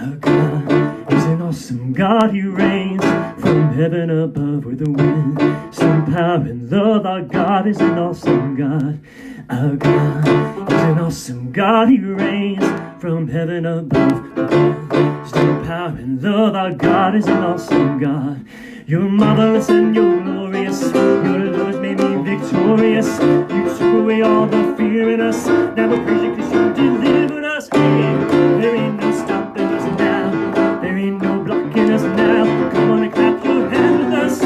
Our God is an awesome God. He reigns from heaven above with the wind, some power and love. Our God is an awesome God. Our God is an awesome God. He reigns from heaven above with wisdom, power and love. Our God is an awesome God. You're marvelous and you're glorious. Your love has made me victorious. You took away all the fear in us. Now we praise you because you delivered us. Hey, there ain't no stopping us now. There ain't no blocking us now. Come on and clap your hands with us.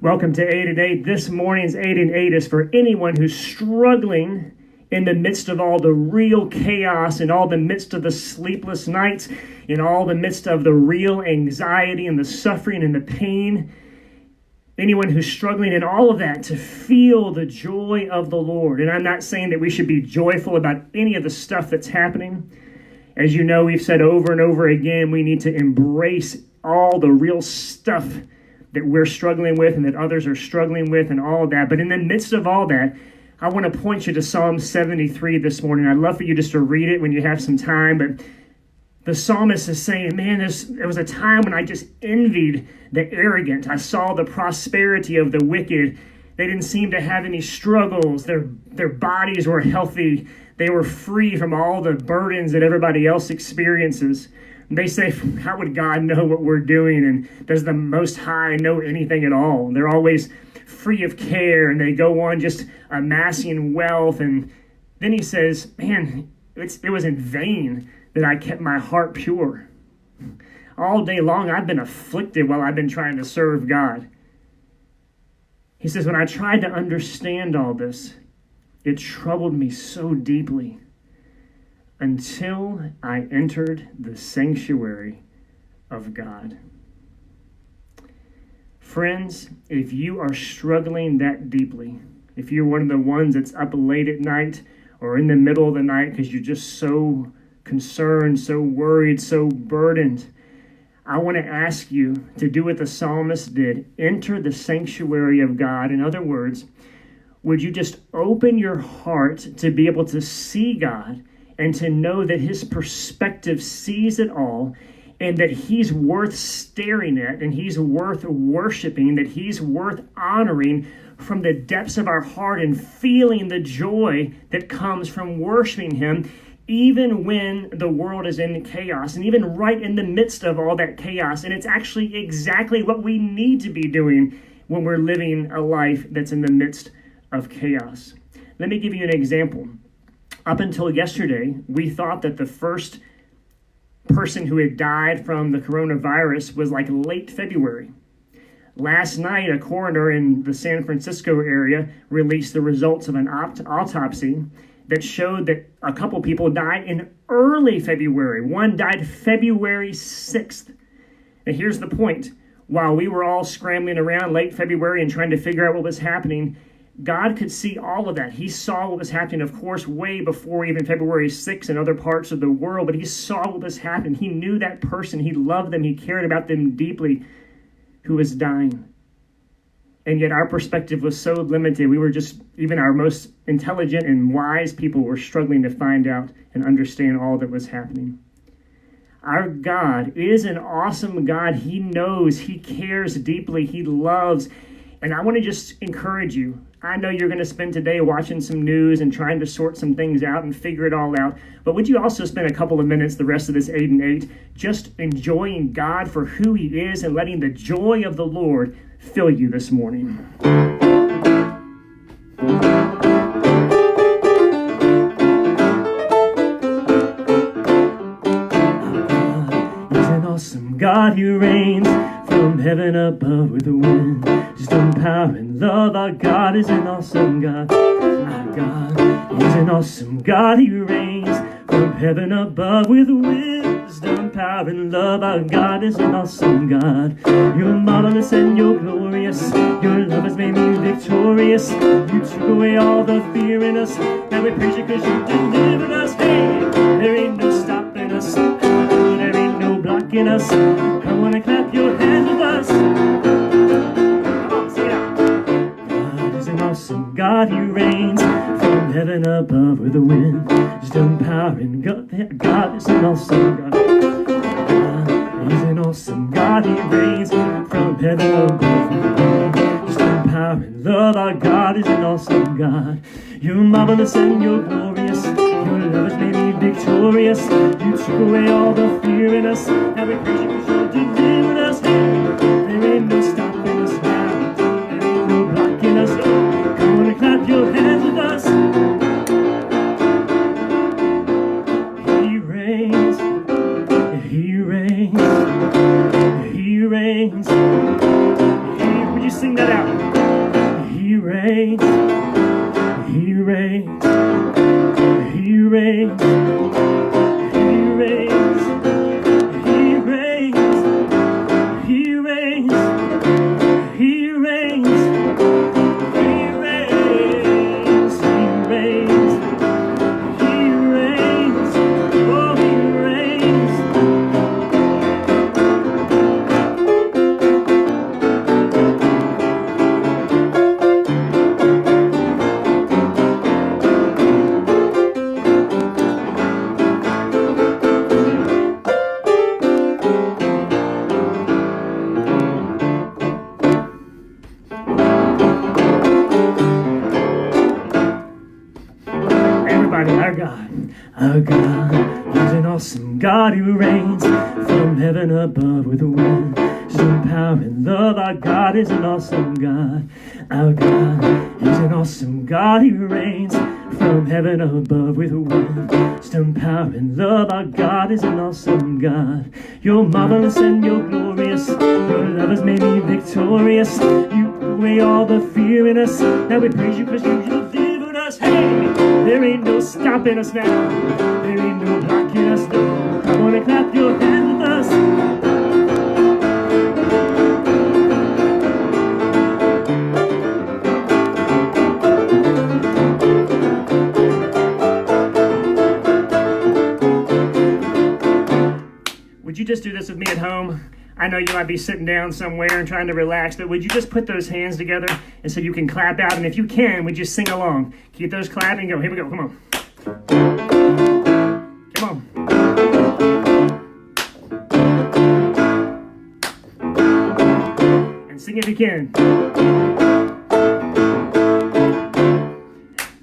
Welcome to 8 and 8. This morning's 8 and 8 is for anyone who's struggling in the midst of all the real chaos, in all the midst of the sleepless nights, in all the midst of the real anxiety and the suffering and the pain. Anyone who's struggling in all of that to feel the joy of the Lord. And I'm not saying that we should be joyful about any of the stuff that's happening. As you know, we've said over and over again, we need to embrace all the real stuff that we're struggling with and that others are struggling with and all of that. But in the midst of all that, I want to point you to Psalm 73 this morning. I'd love for you just to read it when you have some time. But the psalmist is saying, man, there was a time when I just envied the arrogant. I saw the prosperity of the wicked. They didn't seem to have any struggles. Their bodies were healthy. They were free from all the burdens that everybody else experiences. They say, how would God know what we're doing? And does the Most High know anything at all? They're always free of care, and they go on just amassing wealth. And then he says, man, it was in vain that I kept my heart pure. All day long, I've been afflicted while I've been trying to serve God. He says, when I tried to understand all this, it troubled me so deeply, until I entered the sanctuary of God. Friends, if you are struggling that deeply, if you're one of the ones that's up late at night or in the middle of the night because you're just so concerned, so worried, so burdened, I want to ask you to do what the psalmist did. Enter the sanctuary of God. In other words, would you just open your heart to be able to see God and to know that his perspective sees it all, and that he's worth staring at, and he's worth worshiping, that he's worth honoring from the depths of our heart and feeling the joy that comes from worshiping him, even when the world is in chaos, and even right in the midst of all that chaos. And it's actually exactly what we need to be doing when we're living a life that's in the midst of chaos. Let me give you an example. Up until yesterday, we thought that the first person who had died from the coronavirus was like late February. Last night, a coroner in the San Francisco area released the results of an autopsy that showed that a couple people died in early February. One died February 6th. Now here's the point. While we were all scrambling around late February and trying to figure out what was happening, God could see all of that. He saw what was happening, of course, way before even February 6th in other parts of the world, but he saw what was happening. He knew that person. He loved them. He cared about them deeply, who was dying. And yet our perspective was so limited. We were just, even our most intelligent and wise people were struggling to find out and understand all that was happening. Our God is an awesome God. He knows. He cares deeply. He loves. And I want to just encourage you. I know you're going to spend today watching some news and trying to sort some things out and figure it all out. But would you also spend a couple of minutes the rest of this 8 and 8 just enjoying God for who he is and letting the joy of the Lord fill you this morning? He's an awesome God who reigns from heaven above with the wind, wisdom, power, and love. Our God is an awesome God. Our God is an awesome God. He reigns from heaven above with wisdom, power, and love. Our God is an awesome God. You're marvelous and you're glorious. Your love has made me victorious. You took away all the fear in us. Now we praise you because you delivered us. Hey, there ain't no stopping us. There ain't no blocking us. Come on and clap your hands with us. heaven above with the wind. Still powering God. God is an awesome God. He's an awesome God. He reigns from heaven above with the wind. Still powering love. Our God is an awesome God. You're marvelous and you're glorious. Your love has made me victorious. You took away all the fear in us. Now we praise you because you delivered us. There ain't no stopping us now. There ain't no blocking us. Come on and clap your hands with us. He reigns. He reigns. He reigns. Would you sing that out? He reigns. He reigns. He reigns. He reigns. He reigns. He reigns. He reigns. He reigns. He reigns. He reigns. Oh, he reigns. Our God, He's an awesome God who reigns from heaven above with the wind. Some power and love. Our God is an awesome God. Our God, He's an awesome God who reigns from heaven above with the wind. Some power and love. Our God is an awesome God. You're marvelous and you're glorious. Your love has made me victorious. You put away all the fear in us. Now we praise you because you delivered us. Hey, there ain't no stopping us now. There ain't no blocking us. No, I want to clap your hands with us. Would you just do this with me at home? I know you might be sitting down somewhere and trying to relax, but would you just put those hands together and so you can clap out? And if you can, would you sing along? Keep those clapping. Go. Here we go. Come on. Come on. And sing it again.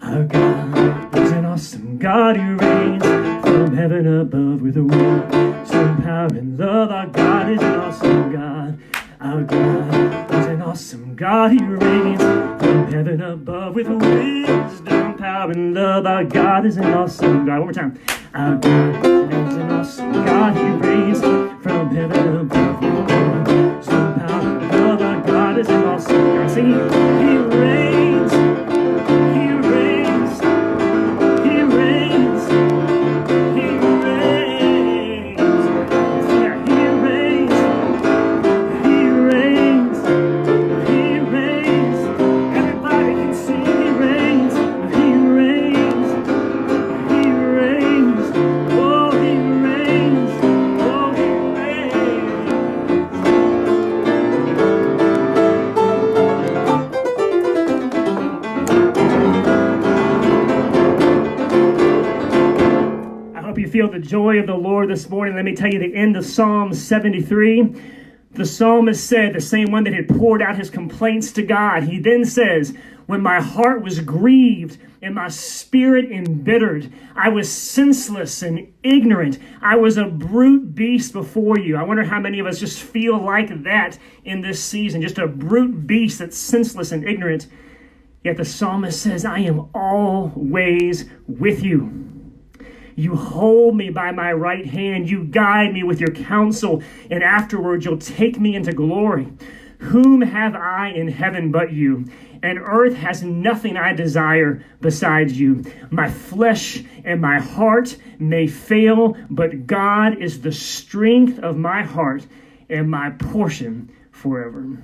Our God is an awesome God who reigns from heaven above with the wind. Some power and love. Our God is an awesome God. Our God is an awesome God. He reigns from heaven above with wisdom, power, and love. Our God is an awesome God. One more time. Our God is an awesome God. He reigns from heaven above with wisdom, power, and love. Our God is an awesome God. Sing it. He reigns. He reigns. He reigns. He reigns. Yeah, He reigns. He reigns. He reigns. Everybody can sing. He reigns. He reigns. He reigns. Oh, He reigns. Oh, He reigns. I hope you feel the joy of the Lord this morning. Let me tell you the end of Psalm 73. The psalmist said, the same one that had poured out his complaints to God, he then says, when my heart was grieved and my spirit embittered, I was senseless and ignorant. I was a brute beast before you. I wonder how many of us just feel like that in this season, just a brute beast that's senseless and ignorant. Yet the psalmist says, I am always with you. You hold me by my right hand. You guide me with your counsel, and afterwards you'll take me into glory. Whom have I in heaven but you? And earth has nothing I desire besides you. My flesh and my heart may fail, but God is the strength of my heart and my portion forever.